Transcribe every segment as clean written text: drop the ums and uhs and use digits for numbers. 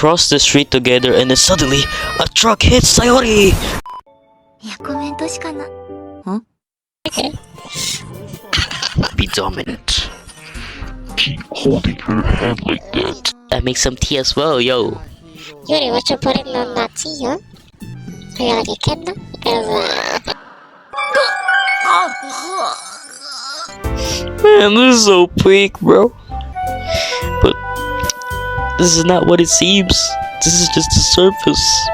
cross the street together and then suddenly a truck hits Sayori! いや、コメントしかな。Be dominant. Keep holding her hand like that. That makes some tea as well, yo. Yuri, what you putting on that tea, huh? Are you like a kid now? Man, this is so weak, bro. But this is not what it seems. This is just the surface.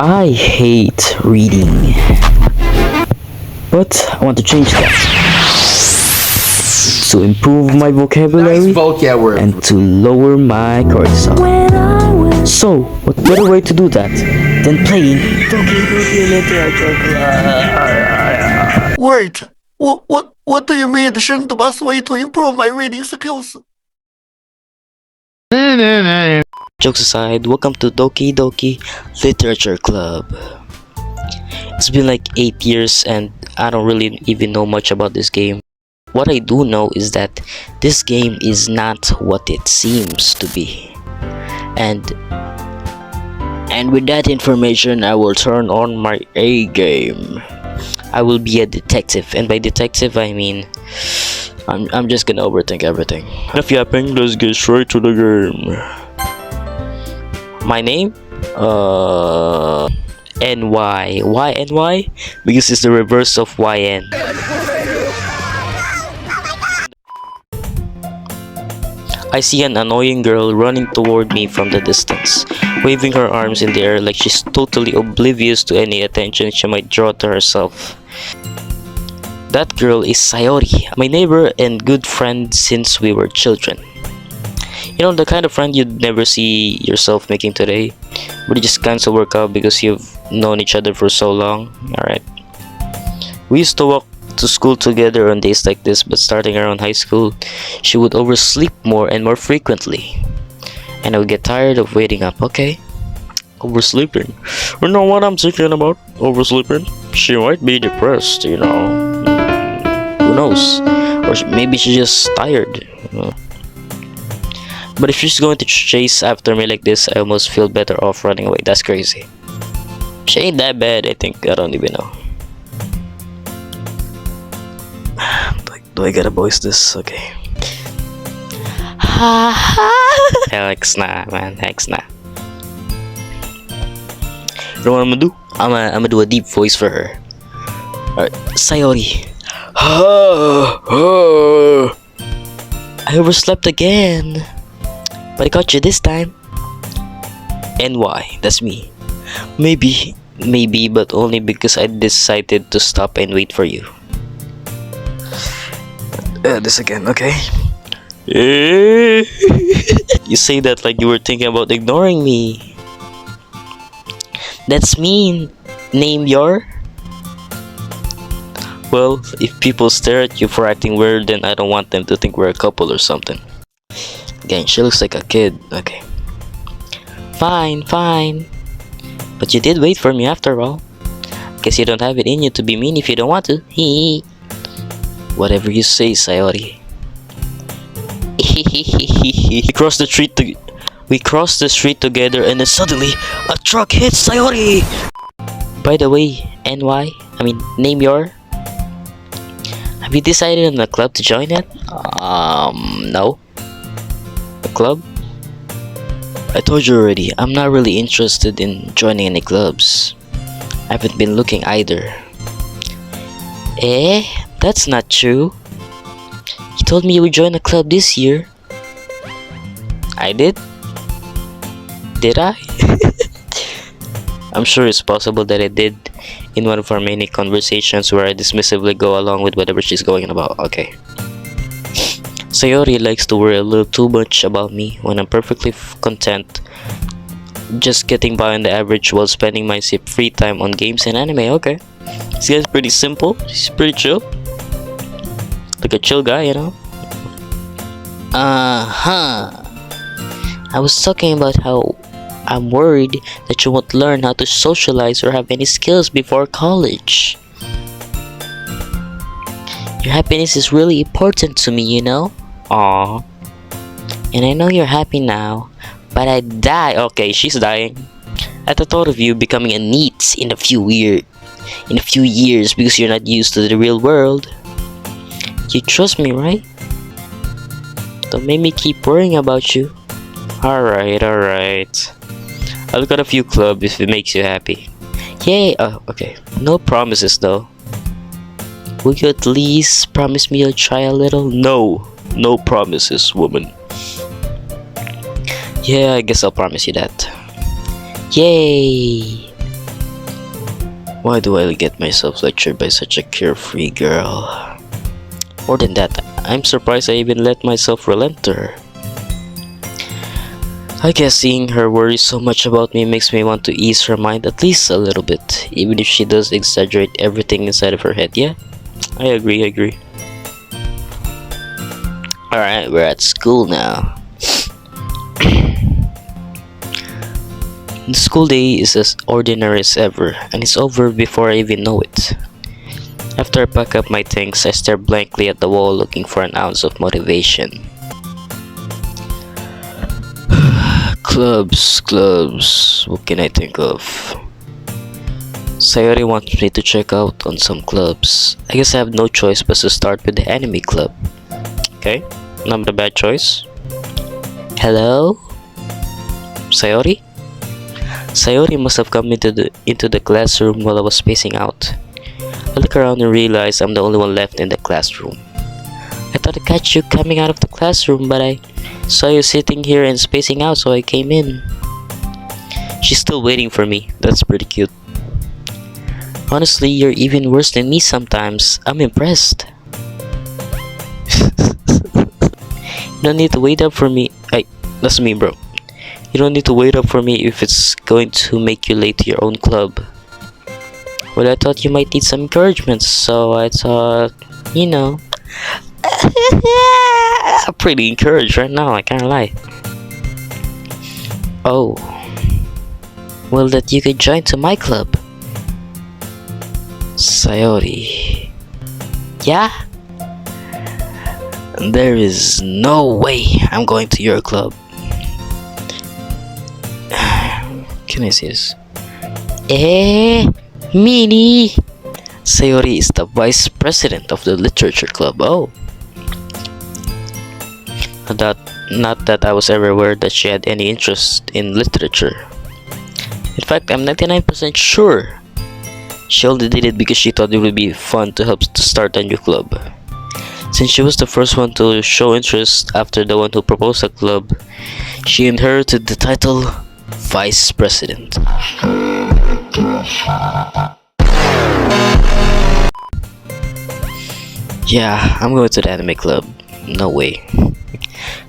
I hate reading, but I want to change that to improve my vocabulary and to lower my cortisol. So, what better way to do that than playing dokidokiliteratureclub? Wait, what do you mean the best way to improve my reading skills? Jokes aside, welcome to Doki Doki Literature Club. It's been like 8 years and I don't really even know much about this game. What I do know is that this game is not what it seems to be. And with that information, I will turn on my A game. I will be a detective, and by detective I mean I'm just gonna overthink everything. Enough yapping, let's get straight to the game. My name? NY. Why NY? Because it's the reverse of YN. I see an annoying girl running toward me from the distance, waving her arms in the air like she's totally oblivious to any attention she might draw to herself. That girl is Sayori, my neighbor and good friend since we were children. You know, the kind of friend you'd never see yourself making today, but it just kinda work out because you've known each other for so long. Alright. We used to walk to school together on days like this, but starting around high school, she would oversleep more and more frequently. And I would get tired of waiting up. Okay, oversleeping. You know what I'm thinking about? Oversleeping? She might be depressed, you know. Who knows? Or maybe she's just tired. You know? But if she's going to chase after me like this, I almost feel better off running away. That's crazy. She ain't that bad, I think. I don't even know. Do I gotta voice this? Okay. Hex nah, man. Hex nah. You know what I'm gonna do? I'm gonna do a deep voice for her. Alright, Sayori. I overslept again, but I got you this time. NY, that's me. Maybe, but only because I decided to stop and wait for you. This again, okay? You say that like you were thinking about ignoring me. That's mean. Name your. Well, if people stare at you for acting weird, then I don't want them to think we're a couple or something. Again, she looks like a kid. Okay. Fine. But you did wait for me after all. Guess you don't have it in you to be mean if you don't want to. Hee. Whatever you say, Sayori. We crossed the street together and then suddenly a truck hits Sayori! By the way, NY, name your. Have you decided on a club to join it? No. A club? I told you already, I'm not really interested in joining any clubs. I haven't been looking either. That's not true. You told me you would join a club this year. I did? Did I? I'm sure it's possible that I did in one of our many conversations where I dismissively go along with whatever she's going about. Okay. Sayori likes to worry a little too much about me when I'm perfectly content just getting by on the average while spending my free time on games and anime. Okay. This guy's pretty simple. He's pretty chill. Like a chill guy, you know? I was talking about how I'm worried that you won't learn how to socialize or have any skills before college. Your happiness is really important to me, you know? Aww. And I know you're happy now, but I die. Okay, she's dying. At the thought of you becoming a NEET in a few years because you're not used to the real world. You trust me, right? Don't make me keep worrying about you. Alright. I'll look at a few clubs if it makes you happy. Yay! Oh, okay. No promises though. Will you at least promise me you'll try a little? No promises, woman. Yeah, I guess I'll promise you that. Yay! Why do I get myself lectured by such a carefree girl? More than that, I'm surprised I even let myself relent to her. I guess seeing her worry so much about me makes me want to ease her mind at least a little bit, even if she does exaggerate everything inside of her head. Yeah, I agree. Alright, we're at school now. The school day is as ordinary as ever, and it's over before I even know it. After I pack up my things, I stare blankly at the wall looking for an ounce of motivation. Clubs, what can I think of? Sayori wants me to check out on some clubs. I guess I have no choice but to start with the anime club. Okay, not a bad choice. Hello? Sayori? Sayori must have come into the classroom while I was spacing out. I look around and realize I'm the only one left in the classroom. I thought I catch you coming out of the classroom, but I saw you sitting here and spacing out, so I came in. She's still waiting for me. That's pretty cute. Honestly, you're even worse than me sometimes. I'm impressed. You don't need to wait up for me. That's me, bro. You don't need to wait up for me if it's going to make you late to your own club. Well, I thought you might need some encouragement, so I thought, you know. I'm pretty encouraged right now, I can't lie. Oh. Well, that you could join to my club. Sayori. Yeah? There is no way I'm going to your club. Can I see this? Mini! Sayori is the vice president of the literature club. Oh. Not that I was ever aware that she had any interest in literature. In fact, I'm 99% sure she only did it because she thought it would be fun to help to start a new club. Since she was the first one to show interest after the one who proposed a club, she inherited the title Vice President. Yeah, I'm going to the anime club. No way.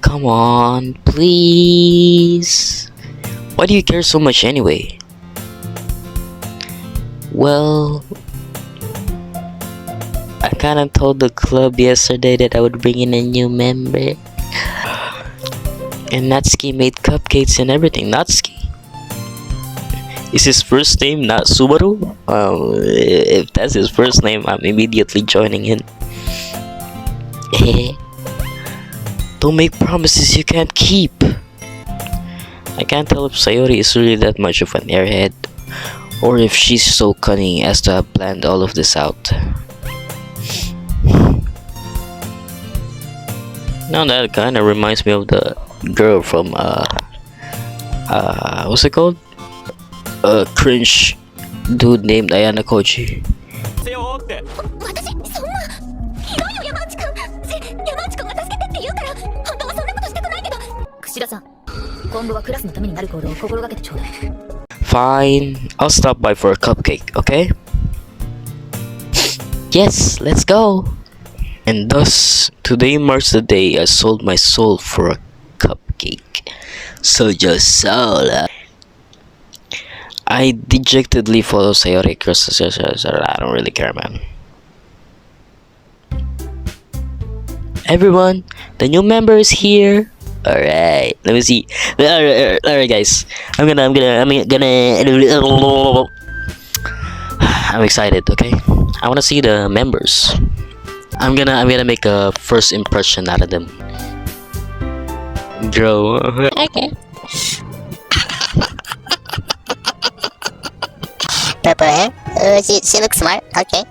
Come on, please. Why do you care so much anyway? Well, I kinda told the club yesterday that I would bring in a new member. And Natsuki made cupcakes and everything. Natsuki? Is his first name not Subaru? If that's his first name, I'm immediately joining in. Don't make promises you can't keep. I can't tell if Sayori is really that much of an airhead, or if she's so cunning as to have planned all of this out. Now that kinda reminds me of the girl from what's it called? A cringe dude named Ayana Koji. 私そんなひどいよ山内くん山内くんが助けてって言うから本当はそんなことしたくないけど櫛田さん今後はクラスのためになる行動を心がけてちょうだい Fine, I'll stop by for a cupcake, okay? Yes, let's go! And thus, today marks the day I sold my soul for a cupcake. Sold your soul. I dejectedly follow Sayori across the I don't really care, man. Everyone, the new member is here. Alright, let me see. Alright, guys. I'm excited, okay? I wanna see the members. I'm gonna make a first impression out of them. Girl. Okay. Purple hair. She looks smart. Okay.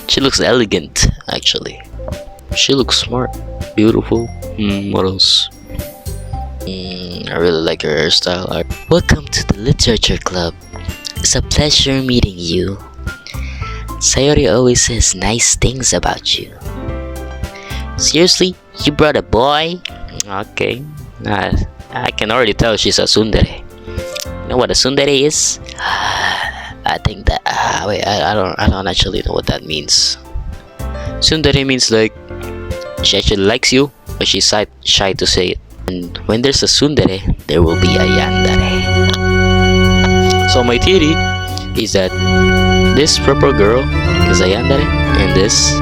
She looks elegant, actually. She looks smart, beautiful. What else? I really like her hairstyle. Welcome to the literature club. It's a pleasure meeting you. Sayori always says nice things about you. Seriously? You brought a boy? Okay. I can already tell she's a tsundere. You know what a tsundere is? I think that wait, I don't actually know what that means. Tsundere means like she actually likes you, but she's shy to say it. And when there's a tsundere, there will be a yandere. So my theory is that this purple girl is a yandere, and this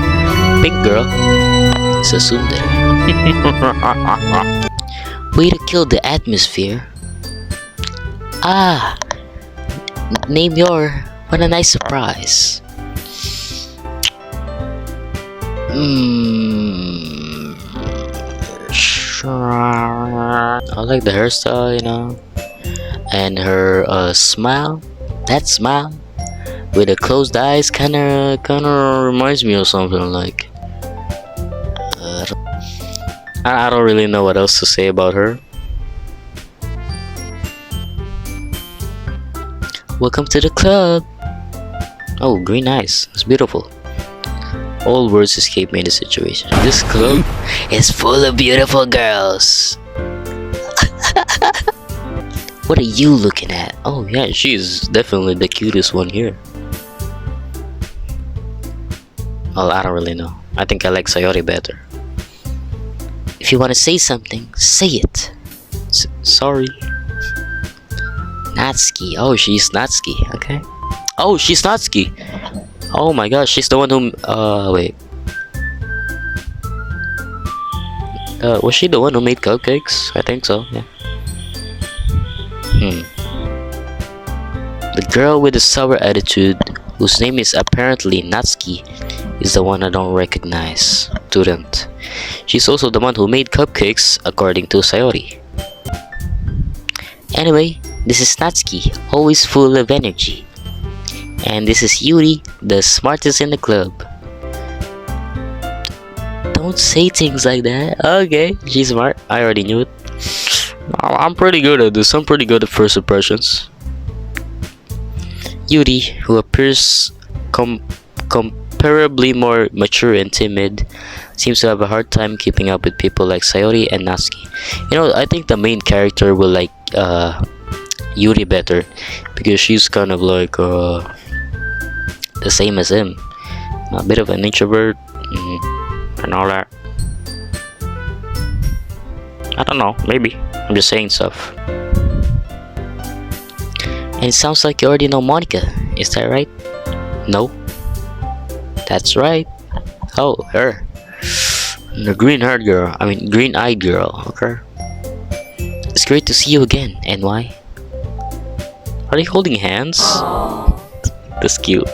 pink girl is a tsundere. Way to kill the atmosphere. Ah, name your. What a nice surprise. I like the hairstyle, you know, and her smile. That smile with the closed eyes kinda reminds me of something like. I don't really know what else to say about her. Welcome to the club. Oh, green eyes. It's beautiful. All words escape me in this situation. This club is full of beautiful girls. What are you looking at? Oh yeah, she's definitely the cutest one here. Well, I don't really know. I think I like Sayori better. If you want to say something, say it. Sorry. Natsuki. Oh, she's Natsuki. Okay. Oh, she's Natsuki. Oh my gosh, she's the one who. Wait. Was she the one who made cupcakes? I think so. Yeah. The girl with the sour attitude, whose name is apparently Natsuki, is the one I don't recognize. Student. She's also the one who made cupcakes, according to Sayori. Anyway, this is Natsuki, always full of energy. And this is Yuri, the smartest in the club. Don't say things like that. Okay, she's smart. I already knew it. I'm pretty good at this. I'm pretty good at first impressions. Yuri, who appears comparably more mature and timid, seems to have a hard time keeping up with people like Sayori and Natsuki. You know, I think the main character will like Yuri better because she's kind of like the same as him, a bit of an introvert and all that. I don't know, maybe I'm just saying stuff. And it sounds like you already know Monika, is that right? No, that's right. Oh, her, the green-haired girl. I mean, green-eyed girl. Okay. It's great to see you again. And why? Are they holding hands? That's cute.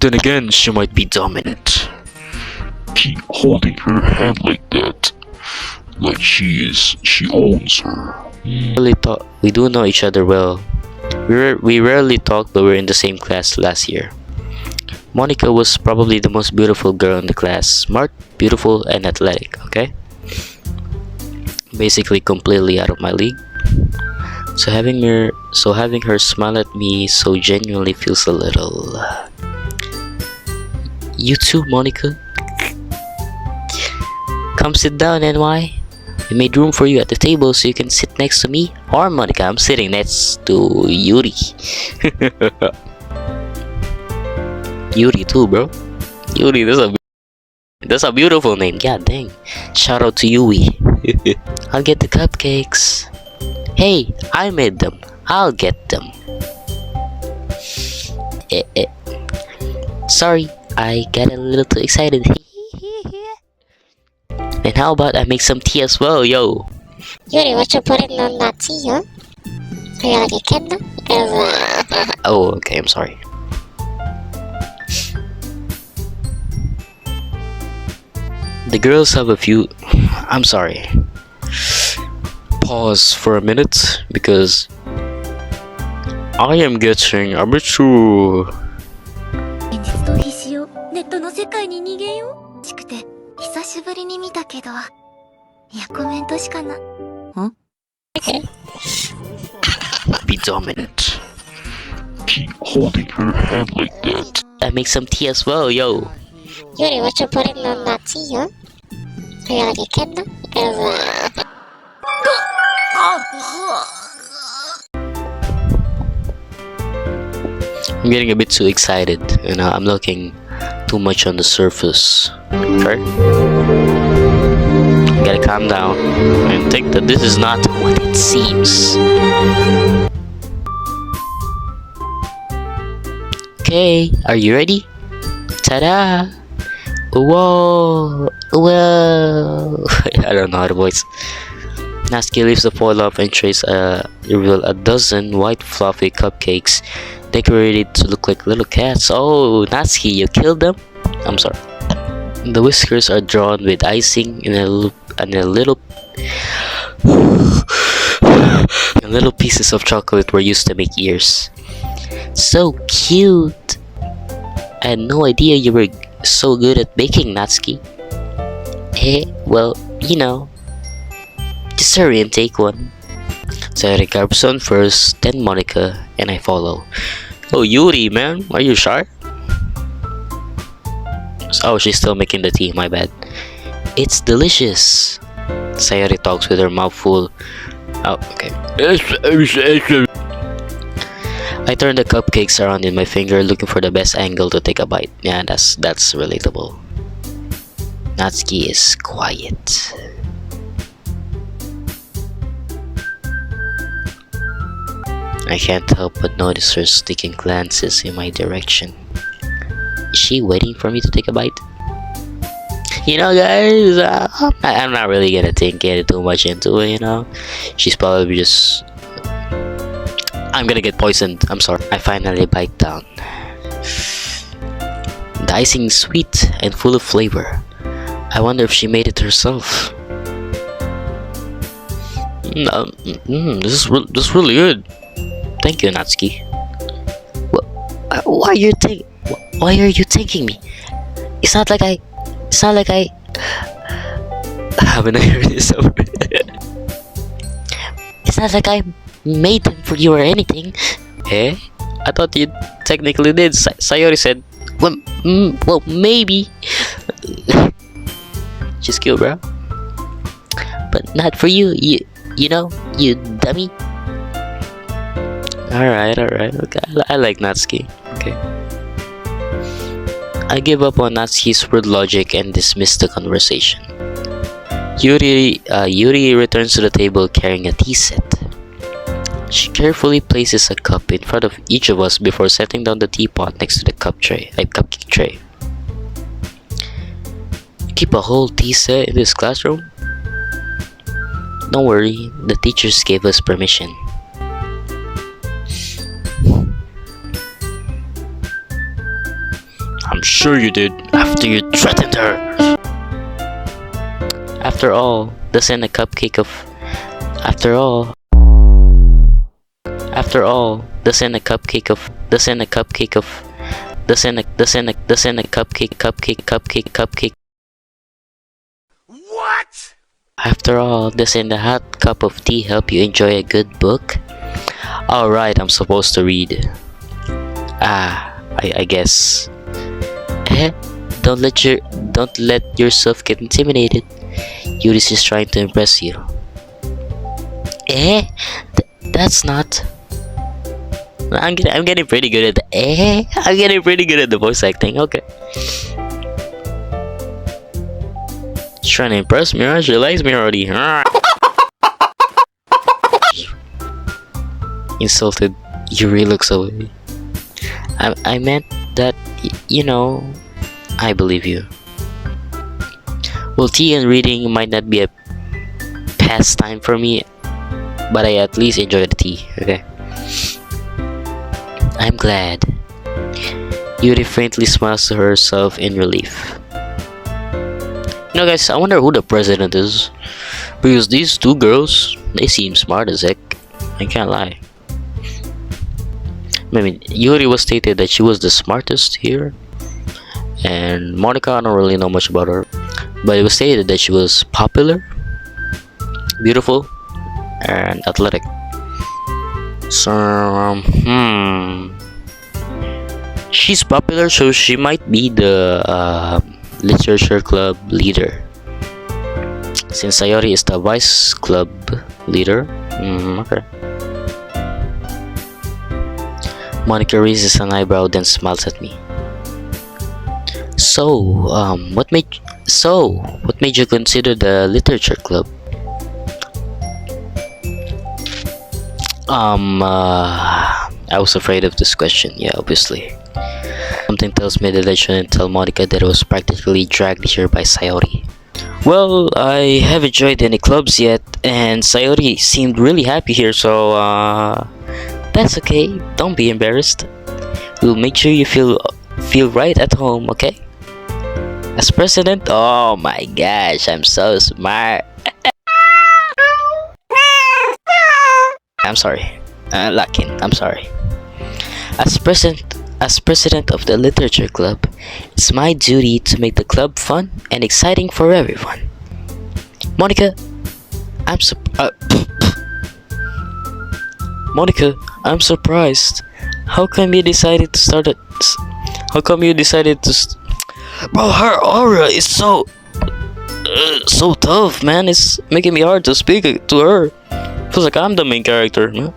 Then again, she might be dominant. Keep holding her hand like that. Like she owns her. We do know each other well. We rarely talk, but we're in the same class last year. Monika was probably the most beautiful girl in the class. Smart, beautiful, and athletic, okay? Basically completely out of my league. So having her smile at me so genuinely feels a little... You too, Monika? Come sit down, NY. We made room for you at the table so you can sit next to me or Monika. I'm sitting next to Yuri. Yuri too, bro. Yuri, that's a beautiful name. God dang. Shout out to Yui. I'll get the cupcakes. Hey, I made them. I'll get them. Sorry, I got a little too excited. And how about I make some tea as well, yo? Yuri, what you putting on that tea, huh? Are you like a kid now? Oh, okay, I'm sorry. The girls have a few. I'm sorry. Pause for a minute because I am getting a bit too. 現実逃避しよう。ネットの世界に逃げよう。しくて、久しぶりに見たけど。いや、コメントしかな。ん Be dominant. Keep holding her hand like that. I make some tea as well, yo. Yuri, what you putting on Natsuki, huh? Are you like a kid now? I'm getting a bit too excited, and I'm looking too much on the surface. Okay? Gotta calm down and think that this is not what it seems. Okay, are you ready? Ta-da! Whoa! Whoa! I don't know how to voice. Natsuki leaves the foil off and trays reveal a dozen white fluffy cupcakes decorated to look like little cats. Oh, Natsuki, you killed them? I'm sorry. The whiskers are drawn with icing in a little pieces of chocolate were used to make ears. So cute! I had no idea you were so good at baking, Natsuki. Well, you know. Just hurry and take one. Sayori carves on first, then Monika, and I follow. Oh, Yuri, man, are you shy? Oh, she's still making the tea, my bad. It's delicious. Sayori talks with her mouth full. Oh, okay. I turn the cupcakes around in my finger, looking for the best angle to take a bite. Yeah, that's relatable. Natsuki is quiet. I can't help but notice her sneaking glances in my direction. Is she waiting for me to take a bite? You know, guys, I'm not really gonna get too much into it, you know. She's probably just... I'm gonna get poisoned. I'm sorry. I finally bite down. The icing is sweet and full of flavor. I wonder if she made it herself. This is really good. Thank you, Natsuki. Why are you thanking me? It's not like I haven't I heard this over? It's not like I made them for you or anything. Eh? I thought you technically did. Sayori said, well, maybe. She's cute, bro. But not for you. You know, you dummy. Alright, okay. I like Natsuki. Okay. I give up on Natsuki's word logic and dismiss the conversation. Yuri returns to the table carrying a tea set. She carefully places a cup in front of each of us before setting down the teapot next to the cupcake tray. You keep a whole tea set in this classroom? Don't worry, the teachers gave us permission. I'm sure you did, after you threatened her. After all, doesn't a cupcake of... After all, doesn't a cupcake of... What? After all, doesn't a hot cup of tea help you enjoy a good book? Alright, I'm supposed to read. I guess. Don't let yourself get intimidated. Yuri's just trying to impress you. That's not. I'm getting pretty good at the I'm getting pretty good at the voice acting. Okay. She's trying to impress me, huh? She likes me already. Insulted, Yuri looks away. I meant that, you know, I believe you. Well, tea and reading might not be a pastime for me, but I at least enjoy the tea, okay? I'm glad. Yuri faintly smiles to herself in relief. You know, guys, I wonder who the president is. Because these two girls, they seem smart as heck. I can't lie. I mean, Yuri was stated that she was the smartest here. And Monika, I don't really know much about her. But it was stated that she was popular, beautiful, and athletic. So, she's popular, so she might be the literature club leader. Since Sayori is the vice club leader. Okay. Monika raises an eyebrow, then smiles at me. So, what made you consider the literature club? I was afraid of this question. Yeah, obviously. Something tells me that I shouldn't tell Monika that I was practically dragged here by Sayori. Well, I haven't joined any clubs yet, and Sayori seemed really happy here, so that's okay. Don't be embarrassed. We'll make sure you feel right at home, okay? As president, oh my gosh, I'm so smart. I'm sorry, Lakin. I'm sorry. As president of the literature club, it's my duty to make the club fun and exciting for everyone. Monika, I'm surprised. How come you decided to start it? Bro, her aura is so tough, man. It's making me hard to speak to her. Feels like I'm the main character, man.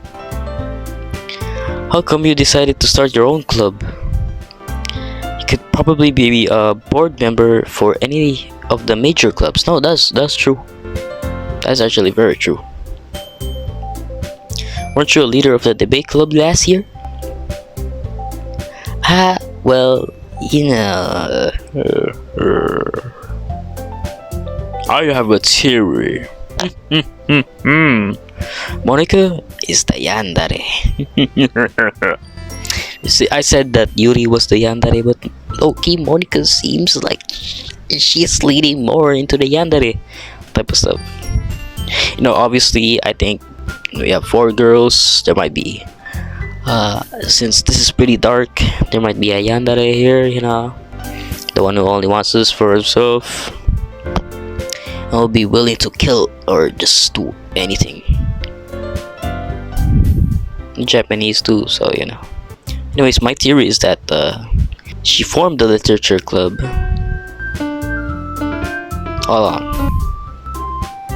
How come you decided to start your own club? You could probably be a board member for any of the major clubs. No, that's true. That's actually very true. Weren't you a leader of the debate club last year? Well, you know... I have a theory. Monika is the yandere. You see, I said that Yuri was the yandere, but low-key Monika seems like she's leading more into the yandere type of stuff. You know, obviously, I think we have 4 girls. There might be, since this is pretty dark, there might be a yandere here, you know, the one who only wants this for herself. I'll be willing to kill or just do anything. Japanese too, so you know. Anyways, my theory is that she formed the literature club. Hold on.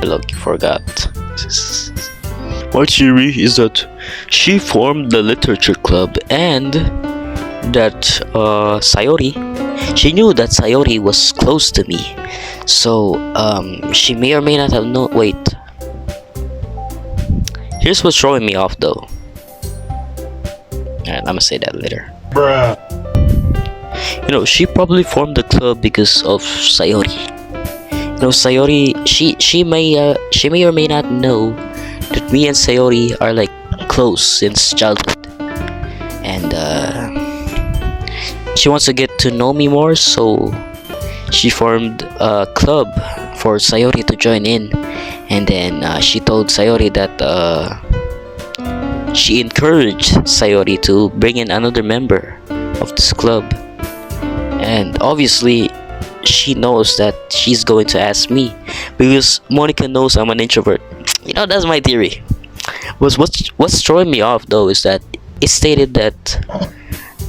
Look, you forgot. My theory is that she formed the literature club and that Sayori, she knew that Sayori was close to me. So she may or may not have known. Wait. Here's what's throwing me off though. Alright, I'm gonna say that later. Bruh. You know, she probably formed the club because of Sayori. You know, Sayori, she may or may not know that me and Sayori are like close since childhood, and she wants to get to know me more, so she formed a club for Sayori to join in, and then she told Sayori that she encouraged Sayori to bring in another member of this club, and obviously she knows that she's going to ask me because Monika knows I'm an introvert. You know, that's my theory. What's throwing me off though is that it's stated that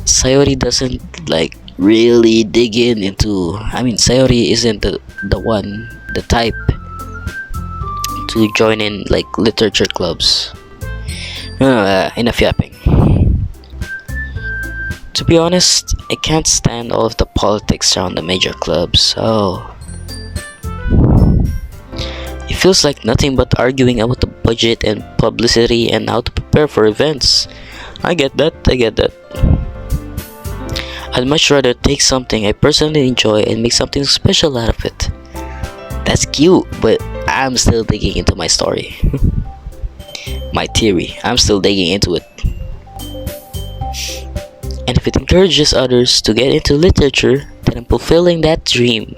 Sayori doesn't like really dig into. I mean, Sayori isn't the type to join in like literature clubs. Enough yapping. To be honest, I can't stand all of the politics around the major clubs, so it feels like nothing but arguing about the budget and publicity and how to prepare for events. I get that. I'd much rather take something I personally enjoy and make something special out of it. That's cute, but I'm still digging into my story. My theory, I'm still digging into it. And if it encourages others to get into literature, then I'm fulfilling that dream.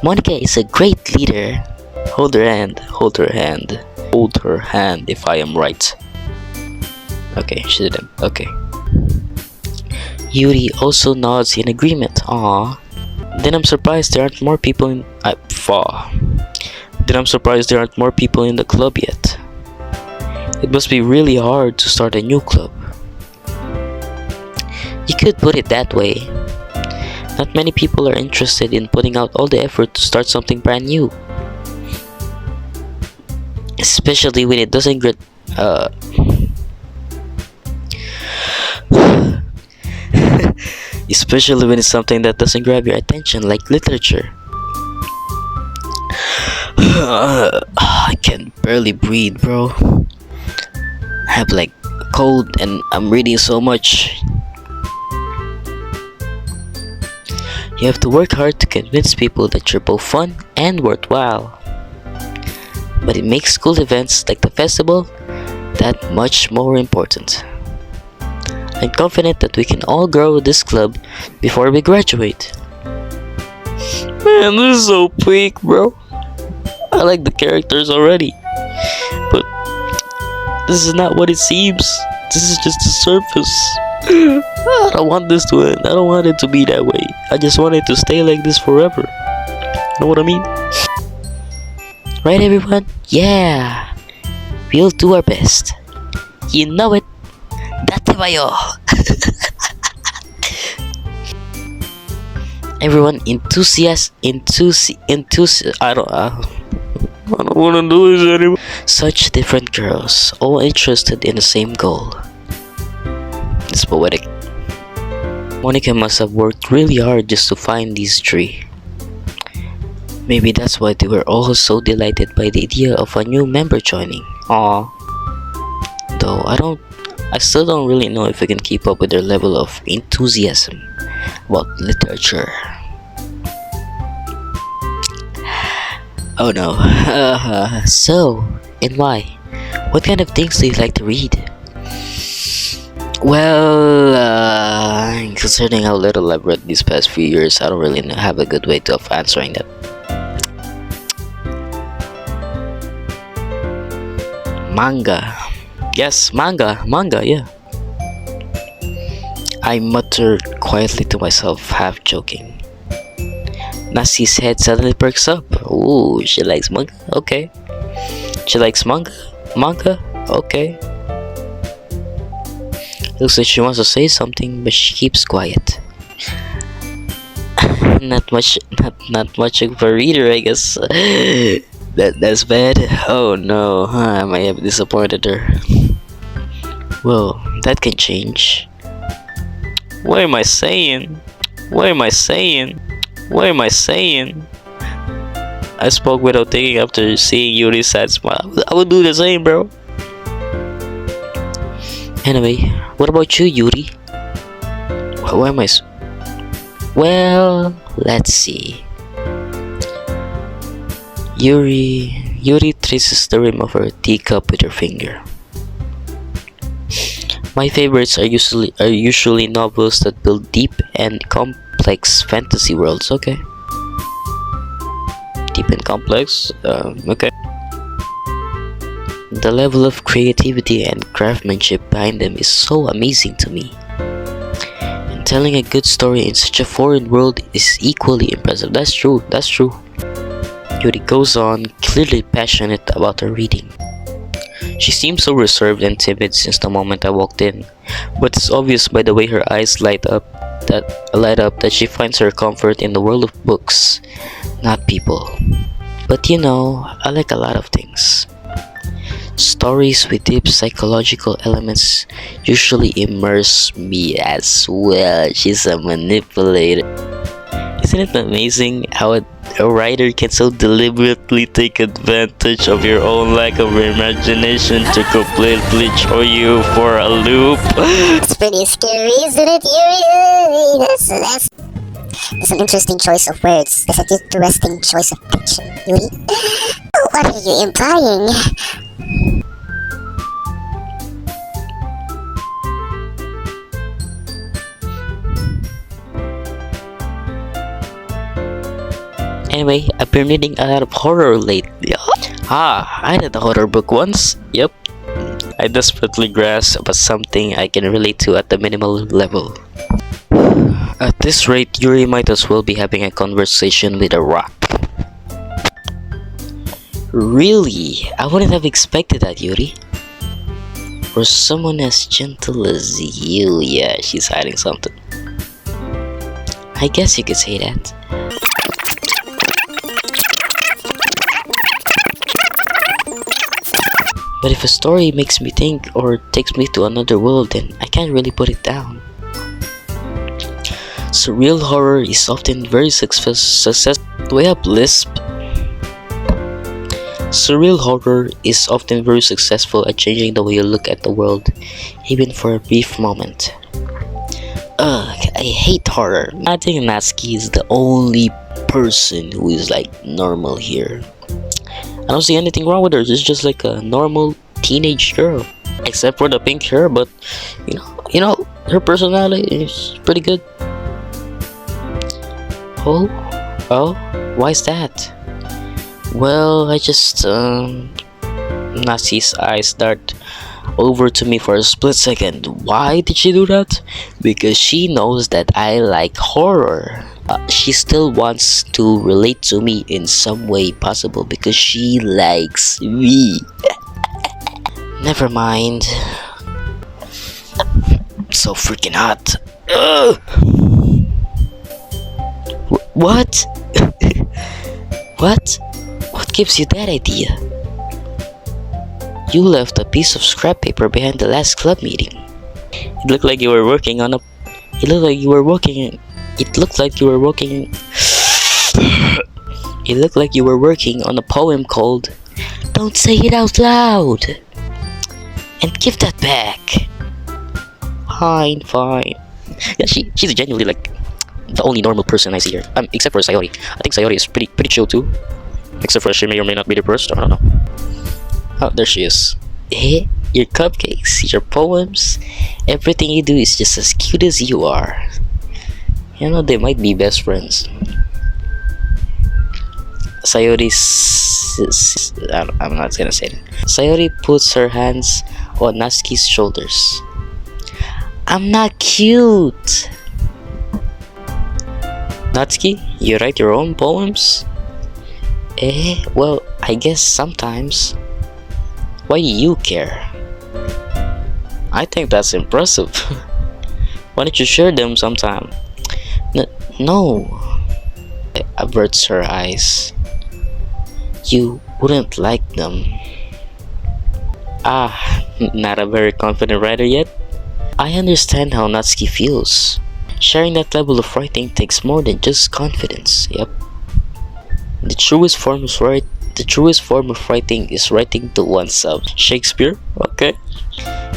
Monika is a great leader. Hold her hand, hold her hand, hold her hand if I am right. Okay, she didn't. Okay. Yuri also nods in agreement. Aww. Then I'm surprised there aren't more people in. Then I'm surprised there aren't more people in the club yet. It must be really hard to start a new club. You could put it that way. Not many people are interested in putting out all the effort to start something brand new. Especially when it doesn't get especially when it's something that doesn't grab your attention, like literature. I can barely breathe, bro. I have like a cold and I'm reading so much. You have to work hard to convince people that you're both fun and worthwhile. But it makes school events like the festival that much more important. I'm confident that we can all grow this club before we graduate. Man, this is so peak, bro. I like the characters already. But this is not what it seems. This is just the surface. I don't want this to end. I don't want it to be that way. I just want it to stay like this forever. Know what I mean? Right, everyone? Yeah. We'll do our best. You know it. Dati ba yo? Everyone I don't wanna do this anymore. Such different girls, all interested in the same goal. It's poetic. Monika must have worked really hard just to find these three. Maybe that's why they were all so delighted by the idea of a new member joining. Aww. Though I still don't really know if I can keep up with their level of enthusiasm about literature. Oh no. So, and why? What kind of things do you like to read? Well, considering how little I've read these past few years, I don't really have a good way of answering that. Manga. Yes, manga, yeah. I muttered quietly to myself, half joking. Nasi's head suddenly perks up. Ooh, she likes manga? Okay. She likes manga? Manga? Okay. Looks like she wants to say something, but she keeps quiet. not much of a reader, I guess. That's bad. Oh no, I might have disappointed her. Well, that can change. What am I saying? I spoke without thinking after seeing Yuri's sad smile. I would do the same, bro. Anyway, what about you, Yuri? Why am I Well, let's see. Yuri traces the rim of her teacup with her finger. My favorites are usually novels that build deep and complex fantasy worlds. Okay. Deep and complex. Okay. The level of creativity and craftsmanship behind them is so amazing to me. And telling a good story in such a foreign world is equally impressive. That's true. Yuri goes on, clearly passionate about her reading. She seems so reserved and timid since the moment I walked in, but it's obvious by the way her eyes light up that she finds her comfort in the world of books, not people. But you know, I like a lot of things. Stories with deep psychological elements usually immerse me as well. She's a manipulator. Isn't it amazing how a writer can so deliberately take advantage of your own lack of imagination to completely throw you for a loop? It's pretty scary, isn't it, Yuri? That's an interesting choice of words. That's an interesting choice of fiction, Yuri. What are you implying? Anyway, I've been reading a lot of horror lately. I read a horror book once. Yep. I desperately grasp about something I can relate to at the minimal level. At this rate, Yuri might as well be having a conversation with a rock. Really? I wouldn't have expected that, Yuri. For someone as gentle as you, yeah, she's hiding something. I guess you could say that. But if a story makes me think or takes me to another world, then I can't really put it down. Surreal horror is often very successful. Do I have lisp? Surreal horror is often very successful at changing the way you look at the world, even for a brief moment. Ugh, I hate horror. I think Natsuki is the only person who is like normal here. I don't see anything wrong with her. She's just like a normal teenage girl, except for the pink hair. But you know, her personality is pretty good. Oh, why is that? Well, I just Natsuki's eyes dart over to me for a split second. Why did she do that? Because she knows that I like horror. She still wants to relate to me in some way possible because she likes me. Never mind. So freaking hot. Ugh. What? What? What gives you that idea? You left a piece of scrap paper behind the last club meeting. It looked like you were working on a. It looked like you were working. It looked like you were working. It looked like you were working on a poem called "Don't Say It Out Loud." And give that back. Fine. Yeah, she's genuinely like the only normal person I see here. Except for Sayori. I think Sayori is pretty chill too. Except for she may or may not be depressed. I don't know. Oh, there she is. Your cupcakes, your poems, everything you do is just as cute as you are. You know, they might be best friends. I'm not gonna say that. Sayori puts her hands on Natsuki's shoulders. I'm not cute. Natsuki, you write your own poems? Well, I guess sometimes. Why do you care? I think that's impressive. Why don't you share them sometime? No. Averts her eyes. You wouldn't like them. Not a very confident writer yet? I understand how Natsuki feels. Sharing that level of writing takes more than just confidence. Yep. The truest form of writing is writing to oneself. Shakespeare? Okay.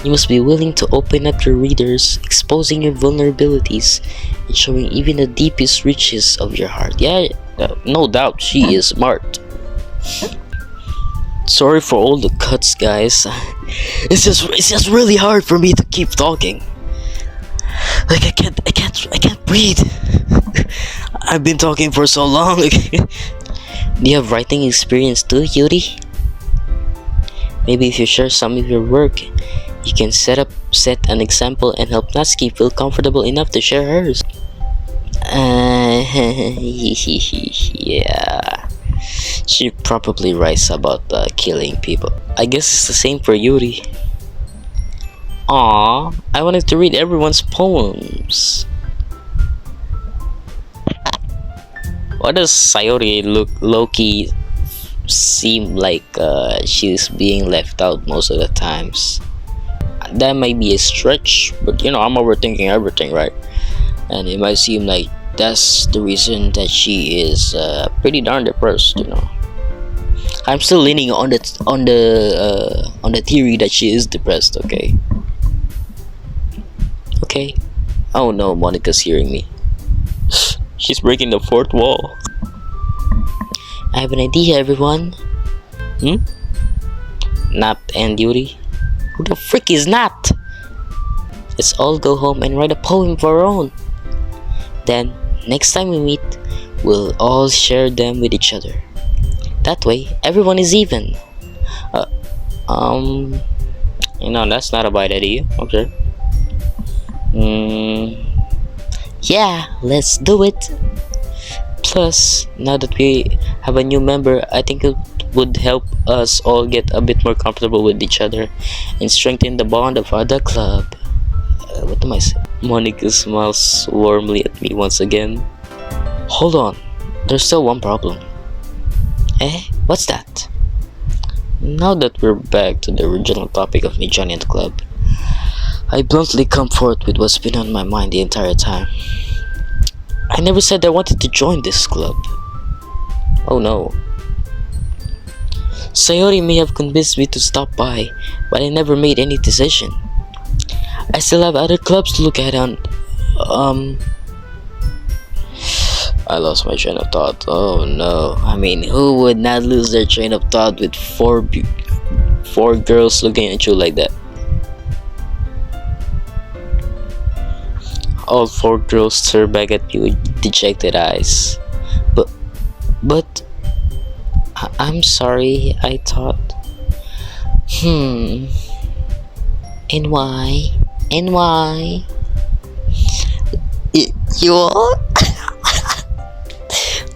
You must be willing to open up your readers, exposing your vulnerabilities, and showing even the deepest reaches of your heart. Yeah, no doubt, she is smart. Sorry for all the cuts, guys. It's just really hard for me to keep talking. Like I can't breathe. I've been talking for so long. Do you have writing experience too, Yuri? Maybe if you share some of your work, you can set an example and help Natsuki feel comfortable enough to share hers. Yeah. She probably writes about killing people. I guess it's the same for Yuri. Aww, I wanted to read everyone's poems. Why does Sayori look low-key seem like she's being left out most of the times? That might be a stretch, but you know, I'm overthinking everything, right? And it might seem like that's the reason that she is pretty darn depressed, you know. I'm still leaning on the theory that she is depressed. Okay. Oh no, Monika's hearing me. She's breaking the fourth wall. I have an idea, everyone. Nat and Yuri. Who the frick is Nat? Let's all go home and write a poem of our own. Then, next time we meet, we'll all share them with each other. That way, everyone is even. Uh, that's not a bad idea. Okay. Yeah, let's do it. Plus, now that we have a new member, I think it would help us all get a bit more comfortable with each other and strengthen the bond of the club. What am I saying? Monika smiles warmly at me once again. Hold on, there's still one problem. What's that? Now that we're back to the original topic of me joining the club, I bluntly come forth with what's been on my mind the entire time. I never said I wanted to join this club. Oh no. Sayori may have convinced me to stop by, but I never made any decision. I still have other clubs to look at and I lost my train of thought. Oh no. I mean, who would not lose their train of thought with four girls looking at you like that? All four girls stare back at you with dejected eyes. But I'm sorry, I thought. And why? And why? You all?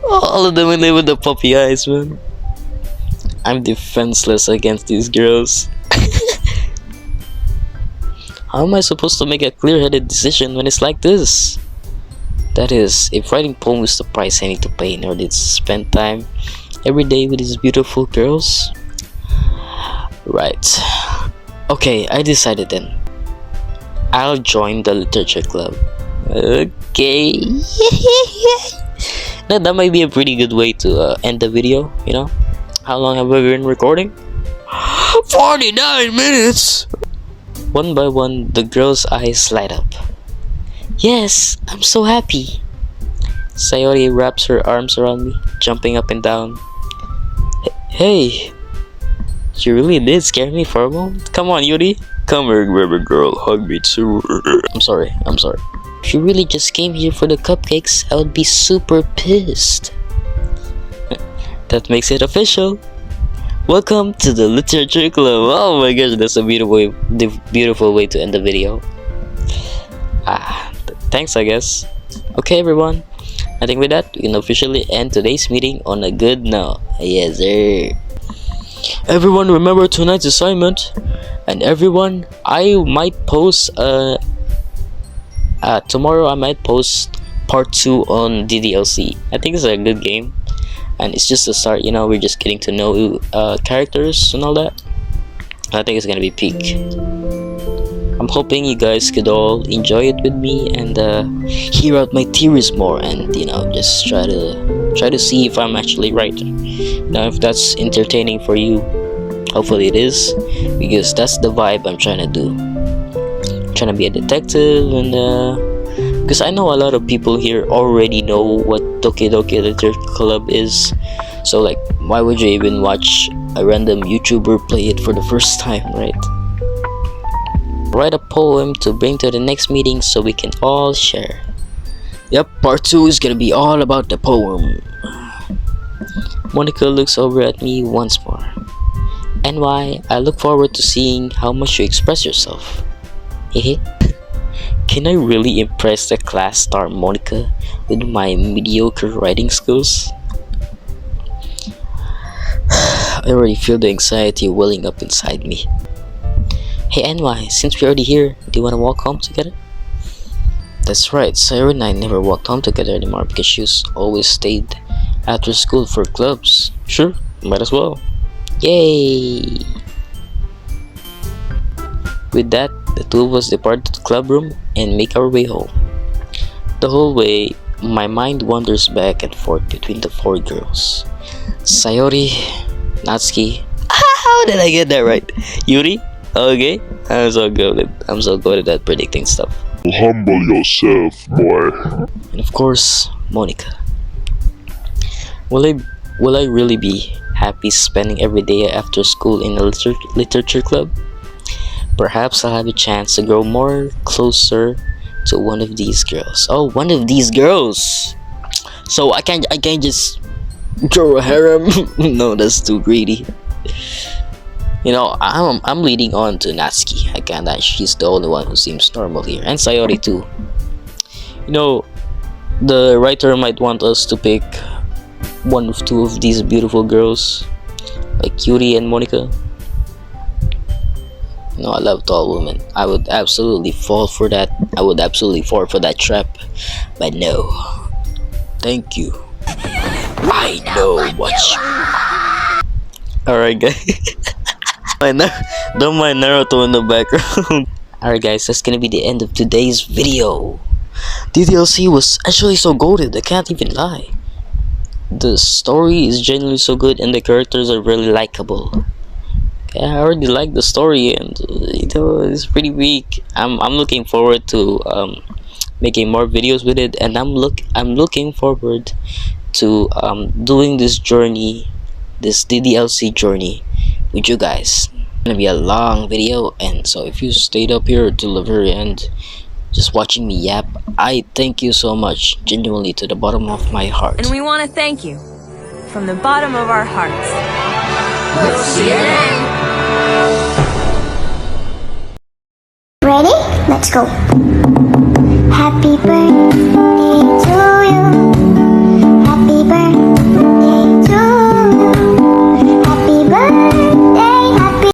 All of them in there with the puppy eyes, man. I'm defenseless against these girls. How am I supposed to make a clear-headed decision when it's like this? That is, if writing poems is the price I need to pay in order to spend time every day with these beautiful girls. Right. Okay, I decided then. I'll join the literature club. Okay. Now that might be a pretty good way to end the video, you know? How long have we been recording? 49 minutes! One by one, the girl's eyes light up. Yes, I'm so happy. Sayori wraps her arms around me, jumping up and down. Hey, you really did scare me for a moment. Come on, Yuri. Come here, baby girl. Hug me too. I'm sorry. If you really just came here for the cupcakes, I would be super pissed. That makes it official. Welcome to the literature club. Oh my gosh, that's a beautiful way to end the video. Thanks, I guess. Okay, everyone. I think with that, we can officially end today's meeting on a good note. Yes, sir. Everyone, remember tonight's assignment. And everyone, I might post tomorrow. I might post part 2 on DDLC. I think it's a good game. And it's just a start, you know, we're just getting to know characters and all that. I think it's gonna be peak. I'm hoping you guys could all enjoy it with me and hear out my theories more, and you know, just try to see if I'm actually right. Now, if that's entertaining for you, hopefully it is, because that's the vibe I'm trying to do. I'm trying to be a detective, and because I know a lot of people here already know what dokidokiliteratureclub is, so like, why would you even watch a random YouTuber play it for the first time, right? Write a poem to bring to the next meeting so we can all share. Yep, part 2 is gonna be all about the poem. Monika looks over at me once more. And why? I look forward to seeing how much you express yourself. Hehe. Can I really impress the class star Monika with my mediocre writing skills? I already feel the anxiety welling up inside me. Hey NY, since we're already here, do you want to walk home together? That's right, Sayori and I never walked home together anymore because she always stayed after school for clubs. Sure, might as well. Yay! With that, the two of us depart the club room and make our way home. The whole way, my mind wanders back and forth between the 4 girls. Sayori, Natsuki. How did I get that right? Yuri? Okay, I'm so good at predicting stuff. Humble yourself, boy. And of course, Monika. Will I really be happy spending every day after school in a literature club? Perhaps I'll have a chance to grow more closer to one of these girls. Oh, one of these girls! So I can't just draw a harem. No, that's too greedy. You know, I'm leading on to Natsuki. I can't. She's the only one who seems normal here, and Sayori too. You know, the writer might want us to pick one of two of these beautiful girls, like Yuri and Monika. You know, I love tall women. I would absolutely fall for that. I would absolutely fall for that trap, but no. Thank you. I know what you. Alright, guys. Don't mind Naruto in the background. Alright, guys, that's gonna be the end of today's video. DDLC was actually so goated, I can't even lie. The story is genuinely so good and the characters are really likable. Okay, I already like the story and you know, it's pretty weak. I'm looking forward to making more videos with it, and I'm looking forward to doing this journey, this DDLC journey with you guys. It's gonna be a long video, and so if you stayed up here to the very end just watching me yap, I thank you so much, genuinely, to the bottom of my heart. And we want to thank you from the bottom of our hearts. We'll see you then. Ready? Let's go. Happy birthday.